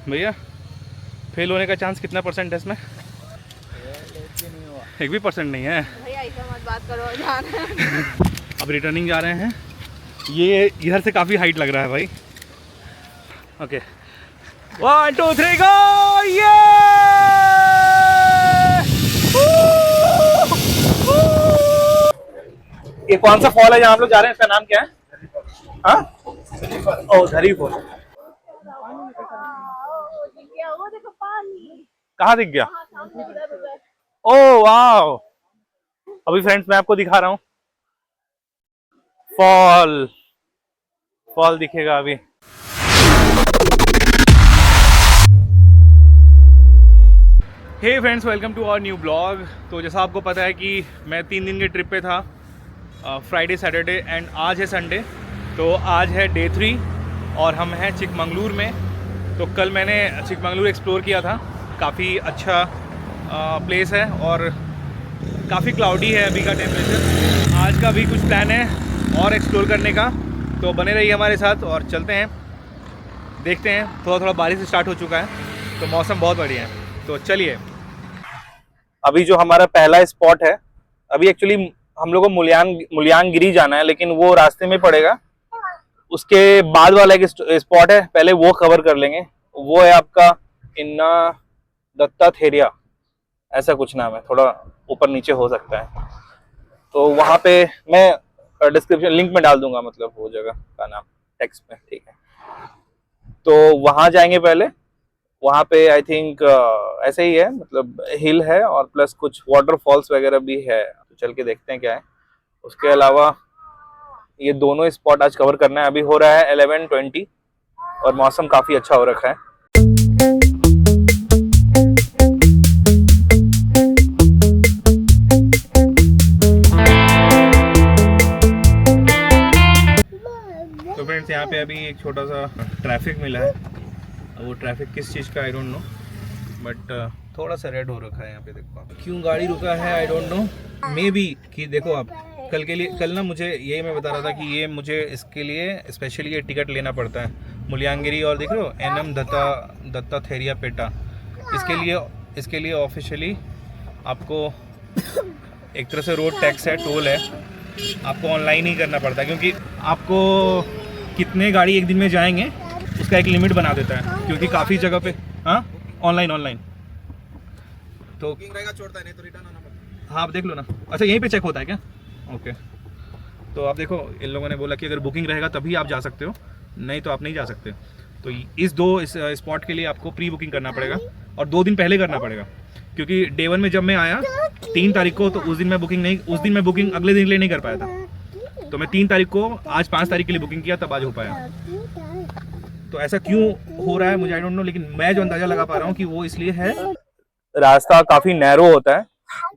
भैया फेल होने का चांस कितना परसेंट है इसमें? 1 भी परसेंट नहीं है भैया, ऐसा मत बात करो जान। अब रिटर्निंग जा रहे हैं। ये इधर से काफ़ी हाइट लग रहा है भाई। ओके 1 2 3 गो। ये ये कौन सा फॉल है जहाँ हम लोग जा रहे हैं? इसका नाम क्या है? हाँ, ओ झरी फॉल। वो देखो पानी कहाँ दिख गया? ओ वाह, अभी फ्रेंड्स मैं आपको दिखा रहा हूँ फॉल। फॉल दिखेगा अभी। Hey friends, welcome to our new blog. तो जैसा आपको पता है कि मैं 3 दिन के ट्रिप पे था, फ्राइडे सैटरडे एंड आज है संडे। तो आज है डे 3 और हम हैं चिकमंगलूर में। तो कल मैंने चिकमंगलूर एक्सप्लोर किया था। काफ़ी अच्छा प्लेस है और काफ़ी क्लाउडी है अभी का टेम्परेचर। आज का भी कुछ प्लान है और एक्सप्लोर करने का, तो बने रहिए हमारे साथ और चलते हैं, देखते हैं। थोड़ा थोड़ा बारिश स्टार्ट हो चुका है तो मौसम बहुत बढ़िया है। तो चलिए, अभी जो हमारा पहला स्पॉट है, अभी एक्चुअली हम लोग को मुलियांगिरी जाना है, लेकिन वो रास्ते में पड़ेगा। उसके बाद वाला एक स्पॉट है, पहले वो कवर कर लेंगे। वो है आपका इन्ना दत्ताथेरिया, ऐसा कुछ नाम है, थोड़ा ऊपर नीचे हो सकता है। तो वहाँ पे मैं डिस्क्रिप्शन लिंक में डाल दूंगा, मतलब वो जगह का नाम टेक्स्ट में, ठीक है। तो वहाँ जाएंगे पहले। वहाँ पे आई थिंक ऐसे ही है, मतलब हिल है और प्लस कुछ वाटरफॉल्स वगैरह भी है। तो चल के देखते हैं क्या है। उसके अलावा ये दोनों स्पॉट आज कवर करना है। अभी हो रहा है 11:20 और मौसम काफ़ी अच्छा हो रखा है। तो फ्रेंड्स, यहाँ पे अभी एक छोटा सा ट्रैफिक मिला है। वो ट्रैफिक किस चीज़ का आई डोंट नो, बट थोड़ा सा रेड हो रखा है यहाँ पे। देखो आप क्यों गाड़ी रुका है, I don't know. May be कि देखो आप कल के लिए, कल ना मुझे यही मैं बता रहा था कि ये मुझे इसके लिए स्पेशली ये टिकट लेना पड़ता है। मुलियांगिरी और देख रहे हो एनएम दत्ताथेरिया पेटा, इसके लिए ऑफिशियली आपको एक तरह से रोड टैक्स है, टोल है, आपको ऑनलाइन ही करना पड़ता है। क्योंकि आपको कितने गाड़ी एक दिन में जाएंगे उसका एक लिमिट बना देता है, क्योंकि काफ़ी जगह पे हाँ ऑनलाइन तो छोड़ता है, नहीं तो रिटर्न आना पड़ता है। हाँ आप देख लो ना। अच्छा यहीं पे चेक होता है क्या? ओके। तो आप देखो, इन लोगों ने बोला कि अगर बुकिंग रहेगा तभी आप जा सकते हो, नहीं तो आप नहीं जा सकते। तो इस स्पॉट के लिए आपको प्री बुकिंग करना पड़ेगा और 2 दिन पहले करना पड़ेगा। क्योंकि डे 1 में जब मैं आया 3 तारीख को, तो उस दिन मैं बुकिंग अगले दिन के लिए नहीं कर पाया था। तो मैं 3 तारीख को, आज 5 तारीख के लिए बुकिंग किया, तब आज हो पाया। तो ऐसा क्यों हो रहा है मुझे आई डोंट नो, लेकिन मैं जो अंदाजा लगा पा रहा हूँ कि वो इसलिए है, रास्ता काफी नैरो होता है,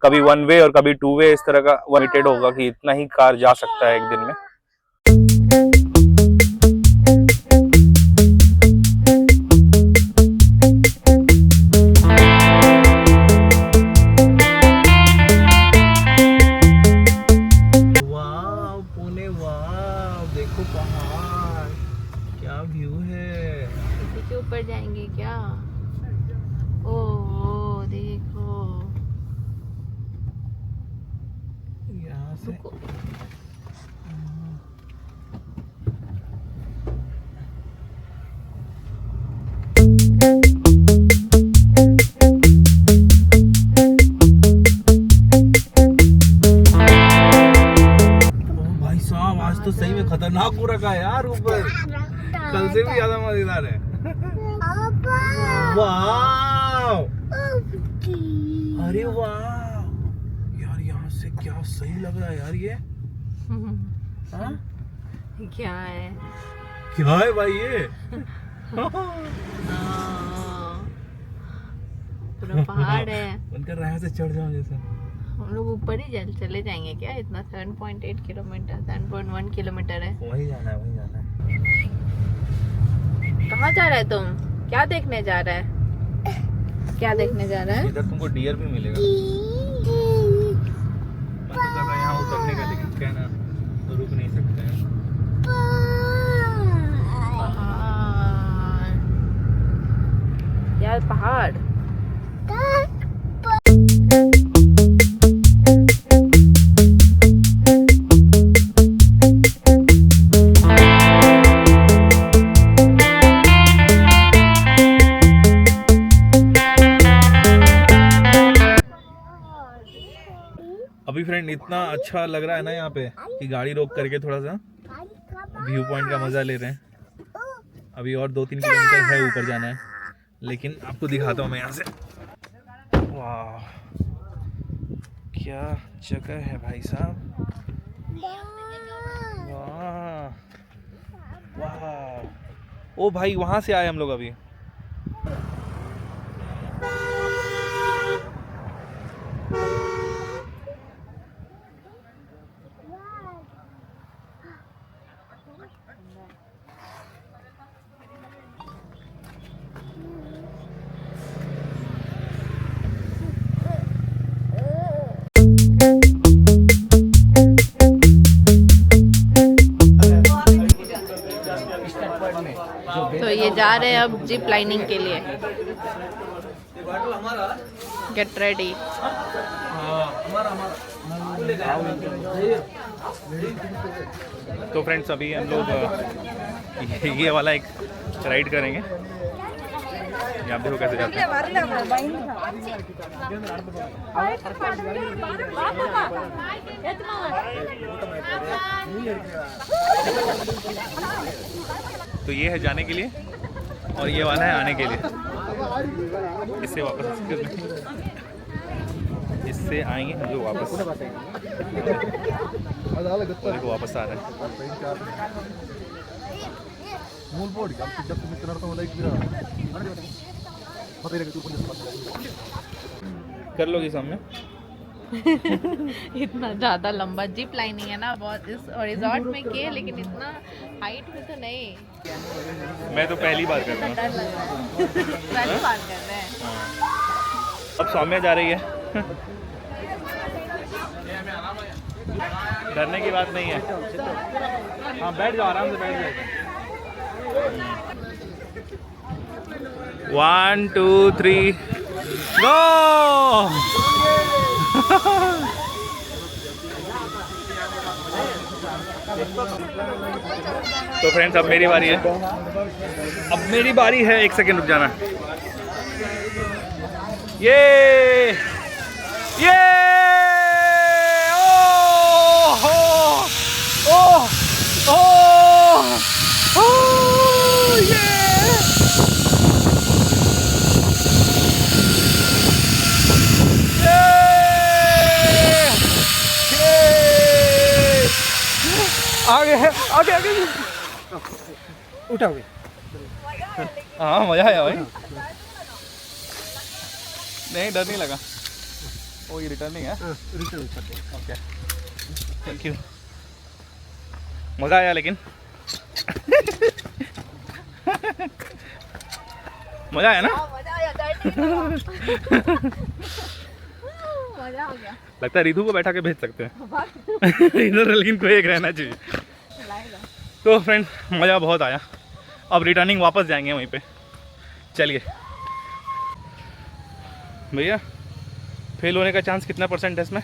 कभी 1 वे और कभी 2 वे, इस तरह का लिमिटेड होगा कि इतना ही कार जा सकता है एक दिन में। वाव पुणे, वाव देखो पहाड़, क्या व्यू है। इसी के ऊपर जाएंगे क्या? ओ देखो यहाँ से भाई साहब, आज तो सही में खतरनाक हो रखा है यार ऊपर, कल से भी ज्यादा मजेदार है। वाह, अरे वाह यार, यहाँ से क्या सही लग रहा है यार ये। हाँ? क्या है भाई ये? पूरा पहाड़ है। उनका राह से चढ़ जाओ जैसा। हम लोग ऊपर ही चले जाएंगे क्या? इतना 7.8 किलोमीटर, 7.1 किलोमीटर है। वही जाना है। कहाँ जा रहा है तुम? क्या देखने जा रहा है? इधर तुमको डियर भी मिलेगा। मैं तो कर रहा यहाँ उतरने का, लेकिन रखा है ना, तो रुक नहीं सकते हैं। यार पहाड़ अभी फ्रेंड इतना अच्छा लग रहा है ना यहाँ पे कि गाड़ी रोक करके थोड़ा सा व्यू पॉइंट का मजा ले रहे हैं। अभी और 2-3 किलोमीटर है ऊपर जाना है, लेकिन आपको दिखाता हूँ मैं यहाँ से। वाह क्या जगह है भाई साहब, वाह वाह। ओ भाई वहाँ से आए हम लोग अभी। तो ये जा रहे हैं अब जिप लाइनिंग के लिए। Get ready. तो फ्रेंड्स अभी हम लोग ये वाला एक राइड करेंगे। आप देखो कैसे जाते हैं। तो ये है जाने के लिए और ये वाला है आने के लिए। इससे वापस इससे आएंगे हम लोग वापस। देखो वापस आ रहे हैं। कर लोगी सामने। इतना ज़्यादा लंबा जिप लाइनिंग है ना, बहुत इस रिजॉर्ट में किए, लेकिन इतना हाइट में तो नहीं। मैं तो पहली बार कर रहा हूँ। डर लग रहा है। पहली बार कर रहे हैं। अब सौम्या जा रही है। डरने की बात नहीं है। हाँ बैठ जाओ, आराम से बैठ जाओ। 1 2 3 गो। तो फ्रेंड्स अब मेरी बारी है। अब मेरी बारी है, 1 सेकेंड रुक जाना। ये आगे है, आगे आगे उठाओगे। हाँ मजा आया भाई। नहीं डर नहीं लगा। ओ ये रिटर्निंग है। Okay thank you. मजा आया लेकिन। मजा आया ना। मजा आया। मजा आ गया। लगता है रिधु को बैठा के भेज सकते हैं इधर, लेकिन कोई एक रहना चाहिए। तो फ्रेंड मज़ा बहुत आया। अब रिटर्निंग वापस जाएंगे वहीं पे। चलिए भैया, फेल होने का चांस कितना % है इसमें?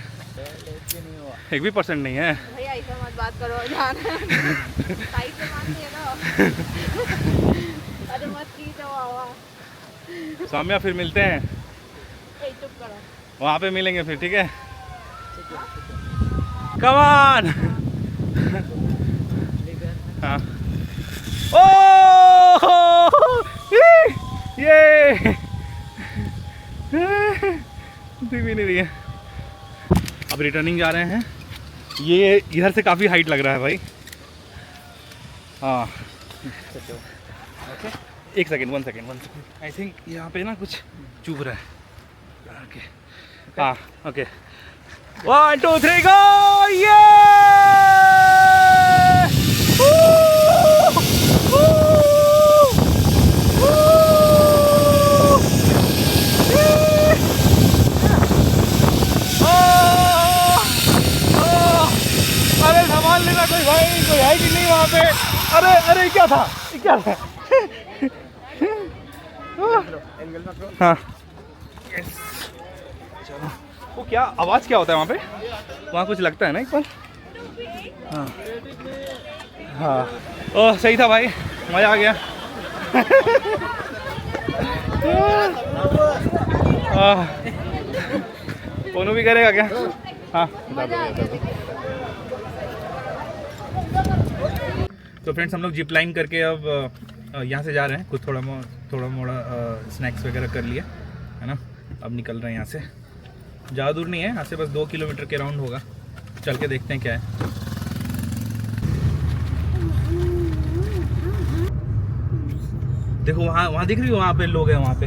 1% नहीं है भैया, ऐसा मत बात करो। जाना साइड से बात नहीं है ना। अरे मत कीजिए बाबा। सौम्या फिर मिलते हैं। चुप करो। वहाँ पे मिलेंगे फिर, ठीक है? Come on. हाँ ओह ये दिख भी नहीं रही है। अब रिटर्निंग जा रहे हैं। ये इधर से काफ़ी हाइट लग रहा है भाई। हाँ 1 सेकेंड 1 सेकेंड आई थिंक यहाँ पे ना कुछ चुभ रहा है। ओके हाँ ओके 1 2 3 गो। ये अरे भाई कोई है कि नहीं वहाँ पे? अरे अरे क्या था, क्या था? हाँ चलो। वो क्या आवाज़ क्या होता है वहाँ पे? वहाँ कुछ लगता है ना एक बार? हाँ हाँ। ओह सही था भाई, मज़ा आ गया। फोनू भी करेगा क्या? हाँ तो फ्रेंड्स हम लोग जिप लाइन करके अब यहाँ से जा रहे हैं। कुछ थोड़ा मोड़ा स्नैक्स वगैरह कर लिया है ना। अब निकल रहे हैं यहाँ से। ज़्यादा दूर नहीं है यहाँ से, बस 2 किलोमीटर के राउंड होगा। चल के देखते हैं क्या है। देखो वहाँ दिख रही है, वहाँ पे लोग हैं। वहाँ पे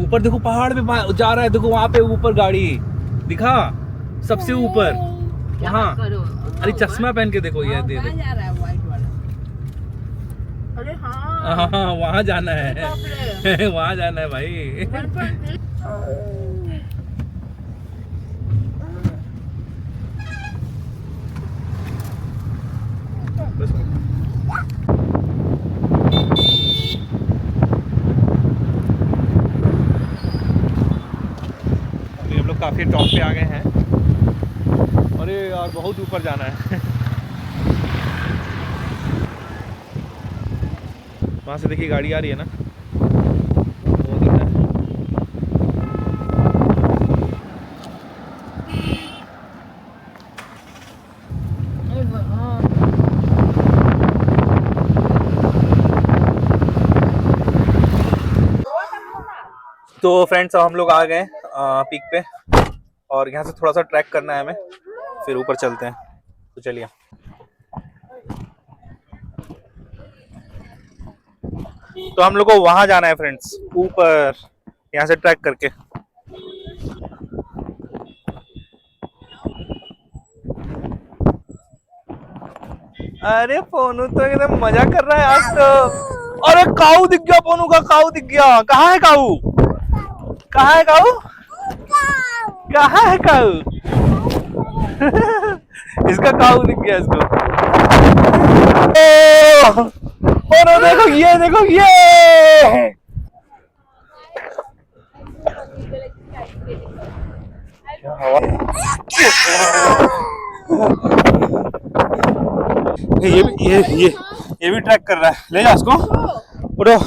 ऊपर देखो, पहाड़ पे जा रहा है। देखो वहाँ पे ऊपर गाड़ी दिखा, सबसे ऊपर वहाँ। अरे चश्मा पहन के देखो, ये दे अरे हाँ हाँ वहाँ जाना है। वहाँ जाना है भाई। बस हम लोग काफ़ी टॉप पे आ गए हैं। अरे यार बहुत ऊपर जाना है। वहाँ से देखिए गाड़ी आ रही है ना, वो दिख रहा है। तो फ्रेंड्स अब हम लोग आ गए पीक पे, और यहाँ से थोड़ा सा ट्रैक करना है हमें, फिर ऊपर चलते हैं। तो चलिए। तो हम लोग को वहां जाना है फ्रेंड्स, ऊपर, यहाँ से ट्रैक करके। अरे फोनू तो एकदम मजा कर रहा है आज तो। अरे काऊ दिख गया, फोनू का काऊ दिख गया। कहाँ है काऊ? कहाँ है काऊ? कहाँ है काऊ? इसका काऊ दिख गया इसको। फोनू देखो ये, देखो ये। ये भी ट्रैक कर रहा है। ले जा उसको, उठो।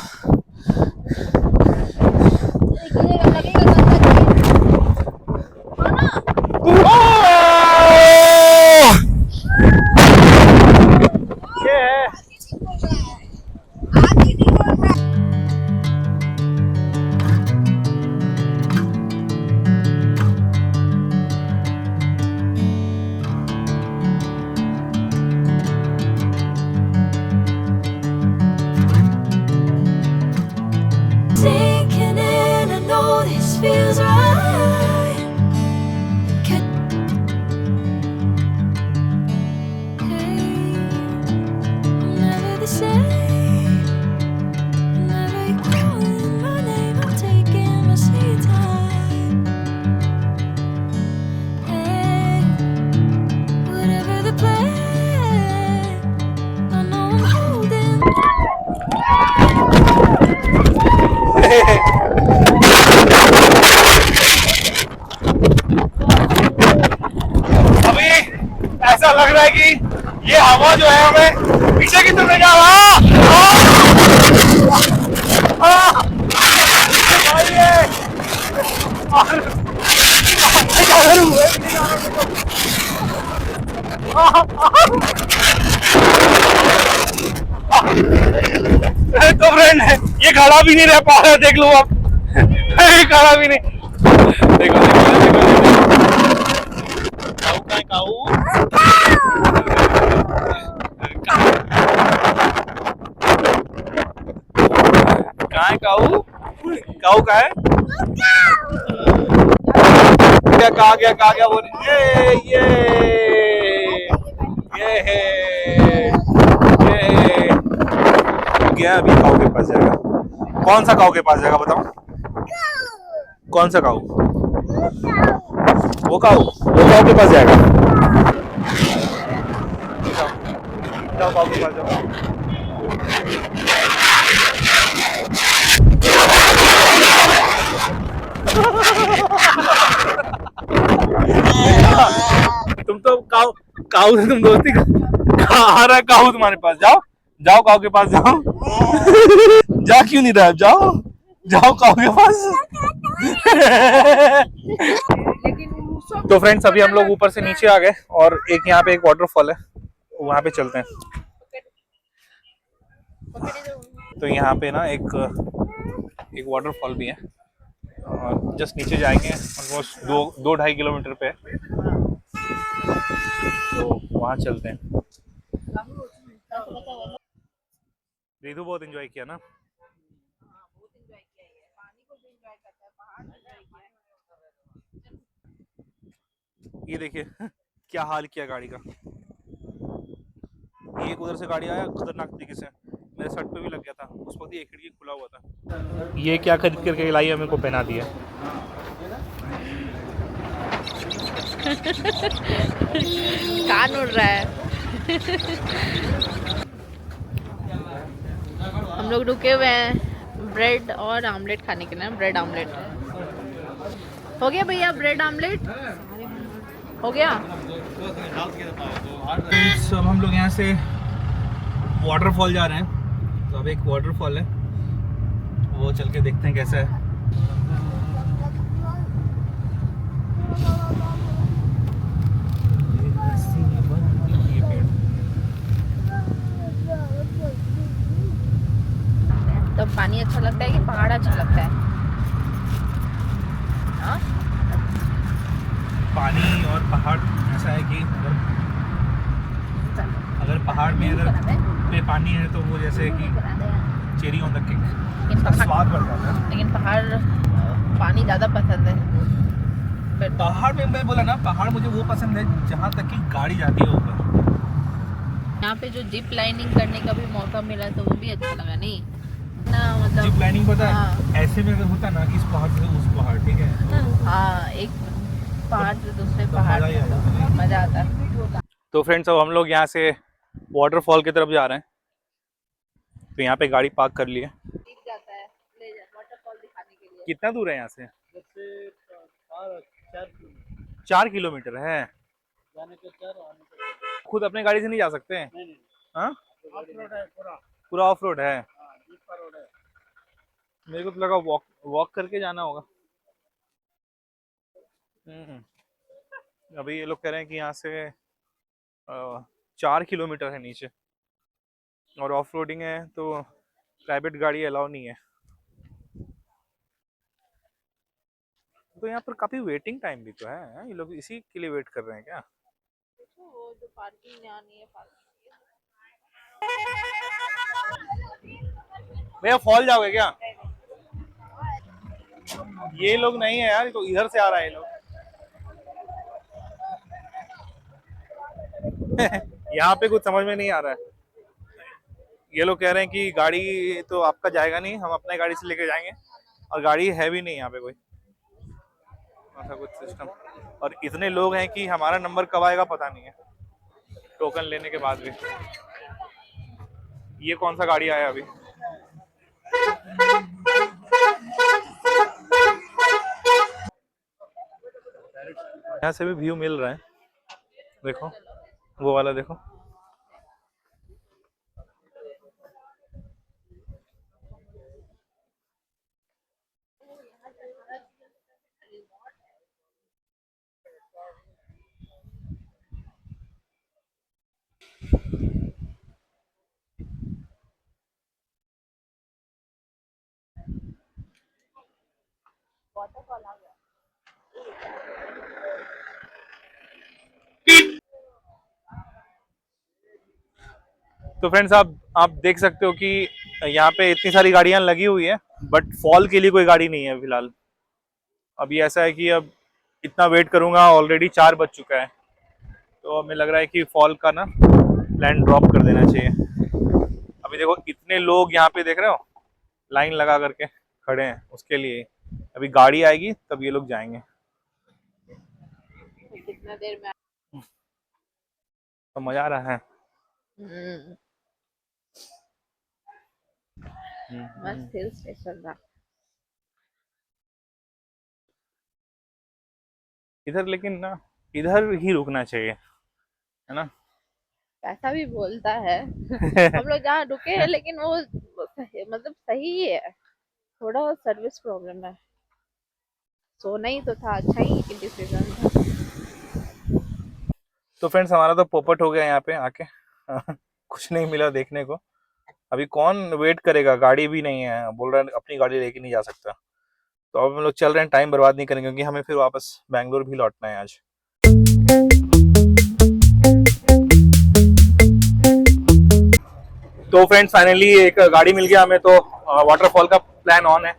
अभी ऐसा लग रहा है कि ये हवा जो है हमें पीछे की तरफ ले जा रहा तो फ्रेंड ये खड़ा भी नहीं रह पा रहा, देख लो आप। खड़ा भी नहीं। देखो काऊ कहाँ है काऊ? काऊ कहाँ है? कहाँ गया वो? ये गया। अभी काऊ के पास जाएगा। कौन सा काऊ के पास जाएगा बताओ? कौन सा काऊ? वो काऊ के पास जाएगा। जाओ काऊ के पास जाओ। तुम तो काऊ काऊ से तुम दोस्ती आ रहा है काऊ तुम्हारे पास। जाओ जाओ काऊ के पास जाओ। जा क्यों नहीं रहा, जाओ जाओ काऊ के पास। तो फ्रेंड्स अभी हम लोग ऊपर से नीचे आ गए और एक यहाँ पे एक वाटरफॉल है, वहां पे चलते हैं। तो यहाँ पे ना एक वाटरफॉल भी है और जस्ट नीचे जाएंगे, ऑलमोस्ट 2-2.5 किलोमीटर पे है, तो वहाँ चलते हैं। रितु बहुत एंजॉय किया ना। ये देखिए क्या हाल किया गाड़ी का। एक उधर से गाड़ी आया खतरनाक तरीके से, मेरे सर पे भी लग गया था। उस वक्त ये खिड़की खुला हुआ था। ये क्या खरीद करके लाई है, मेरे को पहना दिया। कान उड़ रहा है। हम लोग रुके हुए हैं ब्रेड और आमलेट खाने के लिए। ब्रेड आमलेट हो गया भैया, ब्रेड आमलेट हो गया। अब हम लोग यहाँ से वाटरफॉल जा रहे हैं। तो अब एक वाटरफॉल है, वो चल के देखते हैं कैसा है। तो पानी अच्छा लगता है कि पहाड़ अच्छा लगता है? हाँ? पानी और पहाड़ ऐसा है कि अगर पहाड़ में अगर पे पानी है तो वो जैसे कि चेरी ऑन द केक, इसका स्वाद बढ़ जाता है। लेकिन पहाड़ पानी ज़्यादा पसंद है। पहाड़ में मैं बोला ना, पहाड़ मुझे वो पसंद है जहाँ तक कि गाड़ी जाती है ऊपर। यहाँ पे जो जिप लाइनिंग करने का भी मौका मिला तो वो भी अच्छा लगा। नहीं ना, मतलब जिप लाइनिंग पता है हाँ। ऐसे में अगर होता ना कि इस पहाड़ से उस पहाड़, ठीक है, हाँ, एक पहाड़ से दूसरे तो पहाड़ मजा ही आ जाता है। मजा आता है। तो फ्रेंड्स अब हम लोग यहाँ से वाटरफॉल की तरफ जा रहे हैं। तो यहाँ पे गाड़ी पार्क कर ली है। जाता है ले जा वाटरफॉल दिखाने के लिए। कितना दूर है यहाँ से? 4 किलोमीटर है। खुद अपने गाड़ी से नहीं जा सकते हैं? हाँ, पूरा ऑफ रोड है। मेरे को तो लगा वॉक वॉक करके जाना होगा। अभी ये लोग कह रहे हैं कि यहाँ से 4 किलोमीटर है नीचे और ऑफ रोडिंग है, तो प्राइवेट गाड़ी अलाउ नहीं है। तो यहाँ पर काफी वेटिंग टाइम भी तो है, ये लोग इसी के लिए वेट कर रहे हैं क्या? वो जो पार्किंग यहाँ नहीं है, भैया फॉल जाओगे क्या? ये लोग नहीं है यार, तो इधर से आ रहा है ये लोग। यहाँ पे कुछ समझ में नहीं आ रहा है। ये लोग कह रहे हैं कि गाड़ी तो आपका जाएगा नहीं, हम अपने गाड़ी से लेके जाएंगे, और गाड़ी है भी नहीं यहाँ पे कोई, ऐसा कुछ सिस्टम। और इतने लोग हैं कि हमारा नंबर कब आएगा पता नहीं है, टोकन लेने के बाद भी। ये कौन सा गाड़ी आया अभी? यहाँ से भी व्यू मिल रहा है, देखो वो वाला देखो। वाटरफॉल आ गया। तो फ्रेंड्स आप देख सकते हो कि यहाँ पे इतनी सारी गाड़ियां लगी हुई है, बट फॉल के लिए कोई गाड़ी नहीं है फिलहाल। अभी ऐसा है कि अब इतना वेट करूंगा, ऑलरेडी 4 बज चुका है, तो हमें लग रहा है कि फॉल का ना प्लान ड्रॉप कर देना चाहिए। अभी देखो इतने लोग यहाँ पे देख रहे हो लाइन लगा करके खड़े हैं उसके लिए। अभी गाड़ी आएगी तब ये लोग जाएंगे। कितना देर में? तो मजा आ रहा है। हम्म, मस्त हिल स्टेशन था। इधर लेकिन ना, इधर ही रुकना चाहिए, है ना? ऐसा भी बोलता है। हम लोग जहाँ रुके हैं लेकिन वो मतलब सही ही है। थोड़ा सर्विस प्रॉब्लम है। सोना ही तो था, अच्छा ही डिसीजन था। तो फ्रेंड्स, हमारा तो पोपट हो गया यहाँ पे आके। कुछ नहीं मिला देखने को। अभी कौन वेट करेगा, गाड़ी भी नहीं है, बोल रहा है अपनी गाड़ी लेके नहीं जा सकता। तो अब हम लोग चल रहे हैं, टाइम बर्बाद नहीं करेंगे क्योंकि हमें फिर वापस बैंगलोर भी लौटना है आज। तो फ्रेंड्स, फाइनली एक गाड़ी मिल गया हमें, तो वाटरफॉल का प्लान ऑन है।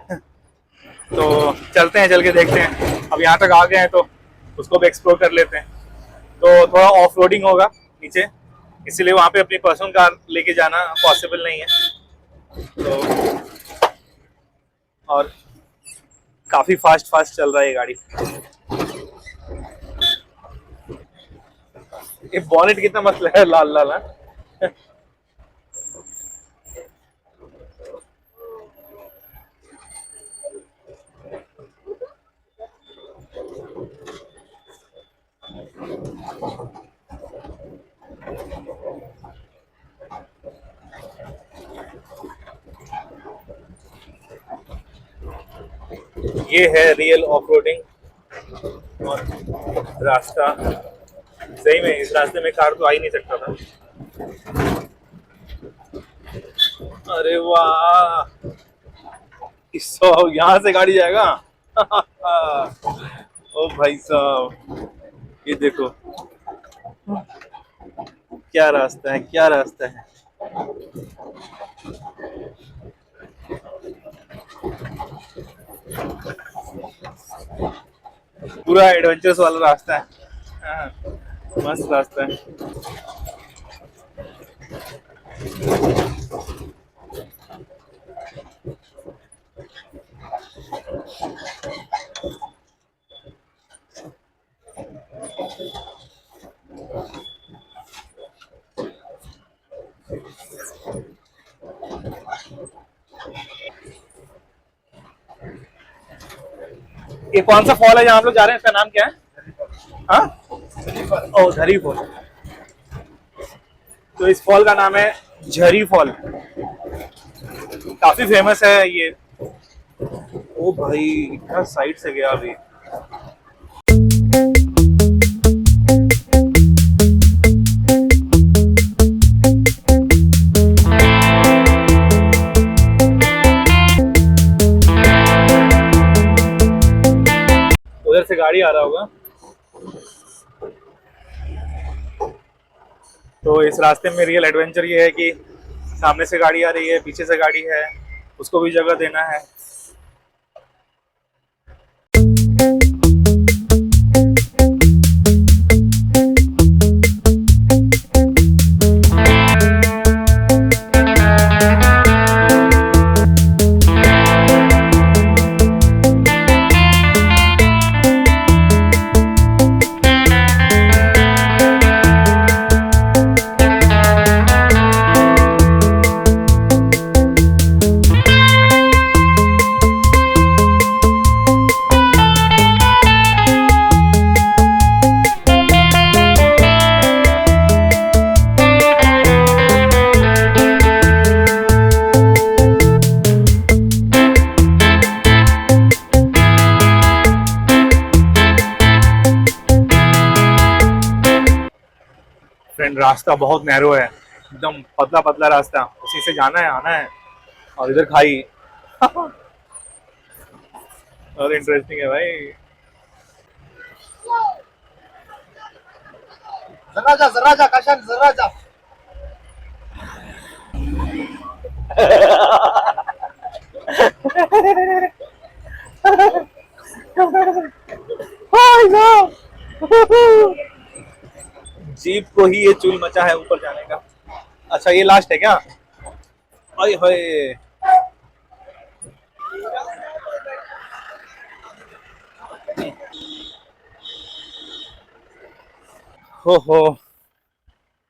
तो चलते हैं, चल के देखते हैं। अब यहाँ तक आ गए हैं तो उसको भी एक्सप्लोर कर लेते हैं। तो थोड़ा ऑफ रोडिंग होगा नीचे, इसीलिए वहाँ पे अपनी पर्सनल कार लेके जाना पॉसिबल नहीं है। तो और काफी फास्ट फास्ट चल रहा है ये गाड़ी। ये बॉनेट कितना मस्त है, लाल लाल है। ये है रियल ऑफ रोडिंग। और रास्ता सही में, इस रास्ते में कार तो आ ही नहीं सकता था। अरे वाह, इस यहाँ से गाड़ी जाएगा। ओ भाई साहब, ये देखो क्या रास्ता है, क्या रास्ता है। पूरा एडवेंचरस वाला रास्ता है। हाँ, मस्त रास्ता है। ये कौन सा फॉल है जहाँ आप लोग जा रहे हैं, इसका नाम क्या है? हाँ, ओ झरी फॉल। तो इस फॉल का नाम है झरी फॉल। काफी फेमस है ये। ओ भाई, इतना साइड से गया अभी। उधर से गाड़ी आ रहा होगा। तो इस रास्ते में रियल एडवेंचर ये है कि सामने से गाड़ी आ रही है, पीछे से गाड़ी है, उसको भी जगह देना है। फ्रेंड, रास्ता बहुत नैरो है, एकदम पतला पतला रास्ता, उसी से जाना है, आना है। और इधर खाई। और इंटरेस्टिंग है भाई। जरा जा, जरा जा काशन, जरा जा। जीप को ही ये चूल मचा है ऊपर जाने का। अच्छा, ये लास्ट है क्या? आय हाय। हो,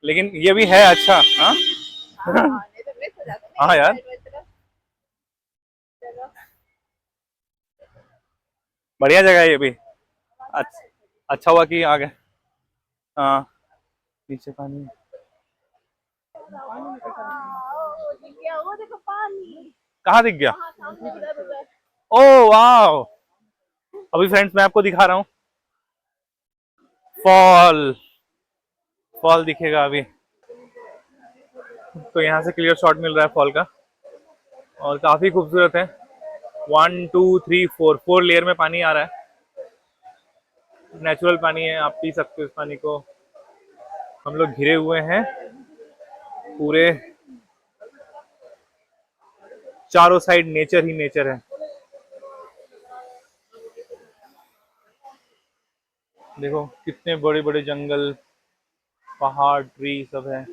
लेकिन ये भी है अच्छा। हाँ नहीं तो मिस हो जाता है। हाँ यार, बढ़िया जगह है ये भी। अच्छा हुआ कि आ गए। हाँ नीचे पानी। वो देखो पानी कहाँ दिख गया? सामने उधर। ओ वाह, अभी फ्रेंड्स मैं आपको दिखा रहा हूँ फॉल। फॉल दिखेगा अभी, तो यहाँ से क्लियर शॉट मिल रहा है फॉल का और काफी खूबसूरत है। 1 2 3 4 लेयर में पानी आ रहा है। नेचुरल पानी है, आप पी सकते हो इस पानी को। हम लोग घिरे हुए हैं पूरे चारों साइड, नेचर ही नेचर है। देखो कितने बड़े बड़े जंगल, पहाड़, ट्री सब है।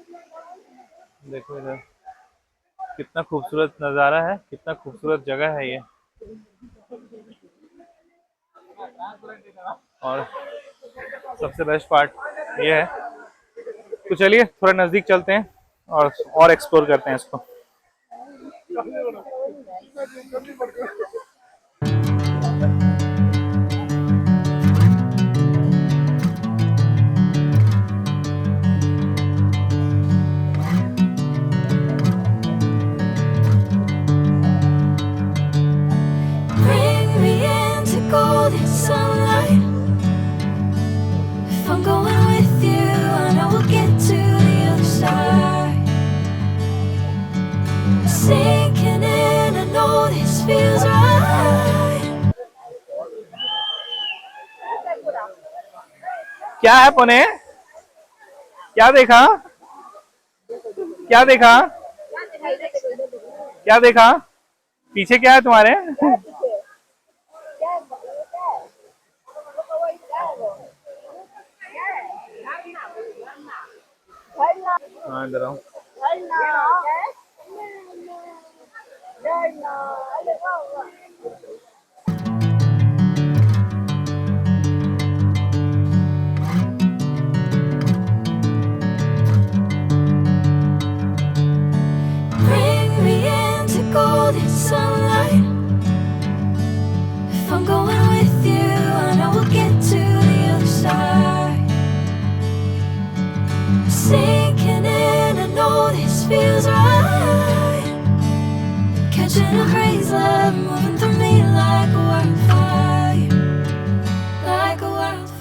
देखो इधर कितना खूबसूरत नज़ारा है, कितना खूबसूरत जगह है ये। और सबसे बेस्ट पार्ट ये है। तो चलिए थोड़ा नज़दीक चलते हैं और एक्सप्लोर करते हैं इसको। Bring me into golden sunlight. If I'm going with you, I know we'll get to the other side. Sinking in, I know this feels right. क्या है पुणे? क्या देखा? क्या देखा? क्या देखा? पीछे क्या है तुम्हारे? हाँ इधर आओ। Bring me into golden sunlight. If I'm going with you, I know we'll get to the other side. Sinking in, I know this feels right. Catching a crazy love moving through me like a wildfire, like a wildfire.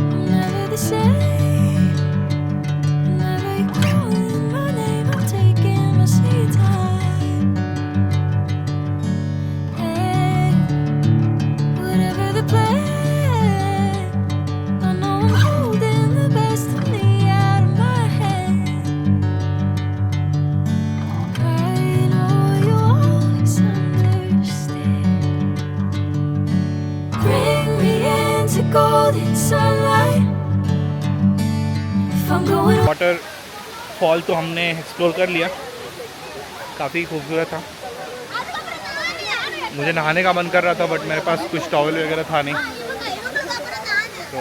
I'm never the same. Whenever you're calling my name, I'm taking my sweet time. Hey, whatever the plan, I know I'm holding the best of me out of my hand. I know you always understand. Bring me into golden sunlight. If I'm going water fall तो हमने explore कर लिया, काफ़ी खूबसूरत था। मुझे नहाने का मन कर रहा था बट मेरे पास कुछ टॉवल वगैरह था नहीं, तो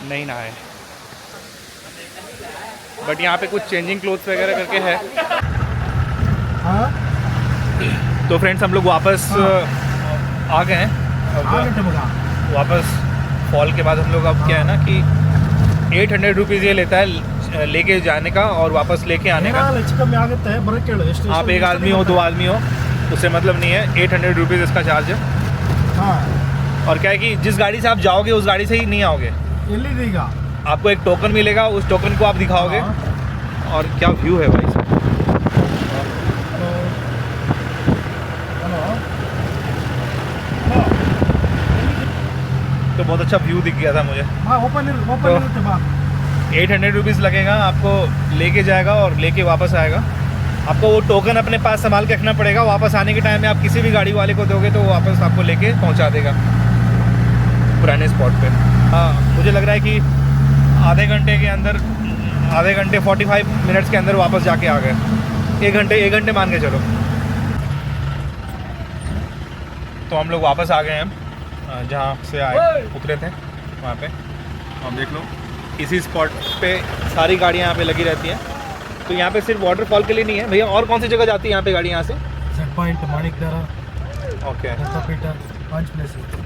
नहीं नहाए। बट यहाँ पे कुछ चेंजिंग क्लोथ्स वगैरह करके है। तो फ्रेंड्स हम लोग वापस आ गए हैं। वापस फॉल के बाद हम लोग अब क्या है ना कि 800 रुपीज़ ये लेता है लेके जाने का और वापस लेके आने का। आप एक आदमी हो, 2 आदमी हो, उससे मतलब नहीं है। 800 रुपीज़ इसका चार्ज है। हाँ और क्या है कि जिस गाड़ी से आप जाओगे उस गाड़ी से ही नहीं आओगे, एल्ली देगा आपको एक टोकन मिलेगा, उस टोकन को आप दिखाओगे। और क्या व्यू है भाई साहब। तो बहुत अच्छा व्यू दिख गया था मुझे। हाँ ओपन तो 800 रुपीज़ लगेगा, आपको लेके जाएगा और लेके वापस आएगा। आपको वो टोकन अपने पास संभाल के रखना पड़ेगा। वापस आने के टाइम में आप किसी भी गाड़ी वाले को दोगे तो वो वापस आपको लेके पहुंचा देगा पुराने स्पॉट पे। हाँ मुझे लग रहा है कि आधे घंटे के अंदर आधे घंटे 45 मिनट्स के अंदर वापस जाके आ गए। एक घंटे मान के चलो। तो हम लोग वापस आ गए हैं जहाँ से आए उतरे थे वहाँ पे। आप देख लो इसी स्पॉट पे सारी गाड़ियाँ यहाँ पे लगी रहती हैं। तो यहाँ पे सिर्फ वाटरफॉल के लिए नहीं है भैया, और कौन सी जगह जाती है यहाँ पे गाड़ी यहाँ से? Set point, Manikdara, okay, Dattapeeth,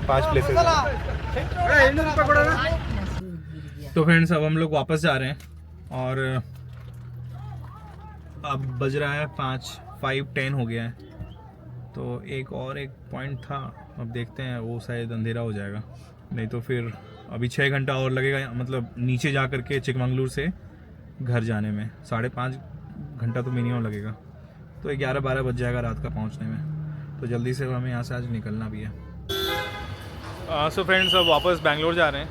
5 places. तो फ्रेंड्स अब हम लोग वापस जा रहे हैं और अब बज रहा है 5:10 हो गया है। तो एक पॉइंट था, अब देखते हैं, वो शायद अंधेरा हो जाएगा, नहीं तो फिर अभी 6 घंटा और लगेगा, मतलब नीचे जा कर के चिकमंगलुर से घर जाने में 5.5 घंटा तो मिनिमम लगेगा। तो 11-12 बज जाएगा रात का पहुंचने में। तो जल्दी से हमें यहाँ से आज निकलना भी है। सो फ्रेंड्स अब वापस बैंगलोर जा रहे हैं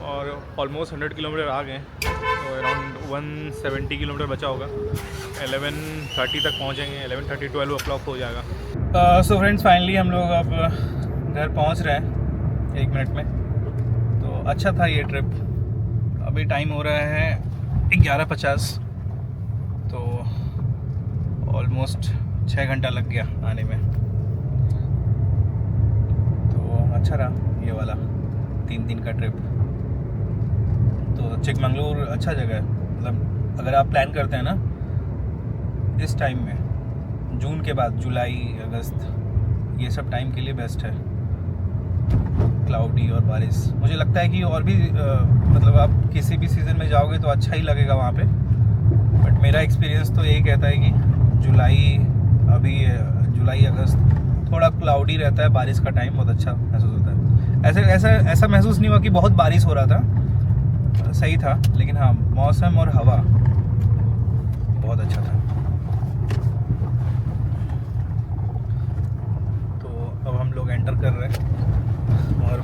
और ऑलमोस्ट 100 किलोमीटर आ गए। तो अराउंड 170 किलोमीटर बचा होगा। 11:30 तक पहुँचेंगे, 11:30 12 o'clock हो जाएगा। सो फ्रेंड्स फाइनली हम लोग अब घर पहुँच रहे हैं 1 मिनट में। तो अच्छा था ये ट्रिप। अभी टाइम हो रहा है 11:50, तो ऑलमोस्ट 6 घंटा लग गया आने में। तो अच्छा रहा ये वाला 3 दिन का ट्रिप। तो चिकमंगलुर अच्छा जगह है, मतलब अगर आप प्लान करते हैं ना इस टाइम में, जून के बाद जुलाई अगस्त ये सब टाइम के लिए बेस्ट है। क्लाउडी और बारिश, मुझे लगता है कि और भी मतलब आप किसी भी सीज़न में जाओगे तो अच्छा ही लगेगा वहाँ पे। बट मेरा एक्सपीरियंस तो यही कहता है कि जुलाई अगस्त थोड़ा क्लाउडी रहता है, बारिश का टाइम बहुत अच्छा महसूस होता है। ऐसा महसूस नहीं हुआ कि बहुत बारिश हो रहा था, सही था, लेकिन हाँ मौसम और हवा बहुत अच्छा था। तो अब हम लोग एंटर कर रहे हैं और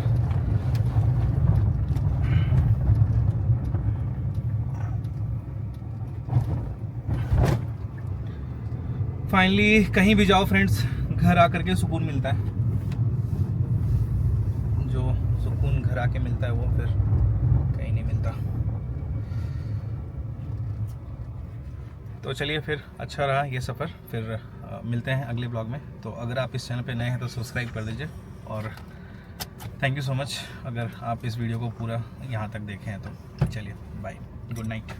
फाइनली कहीं भी जाओ फ्रेंड्स, घर आकर के सुकून मिलता है। जो सुकून घर आके मिलता है वो फिर कहीं नहीं मिलता। तो चलिए फिर, अच्छा रहा ये सफ़र। फिर मिलते हैं अगले ब्लॉग में। तो अगर आप इस चैनल पे नए हैं तो सब्सक्राइब कर दीजिए और थैंक यू सो मच अगर आप इस वीडियो को पूरा यहाँ तक देखे हैं तो। चलिए बाय, गुड नाइट।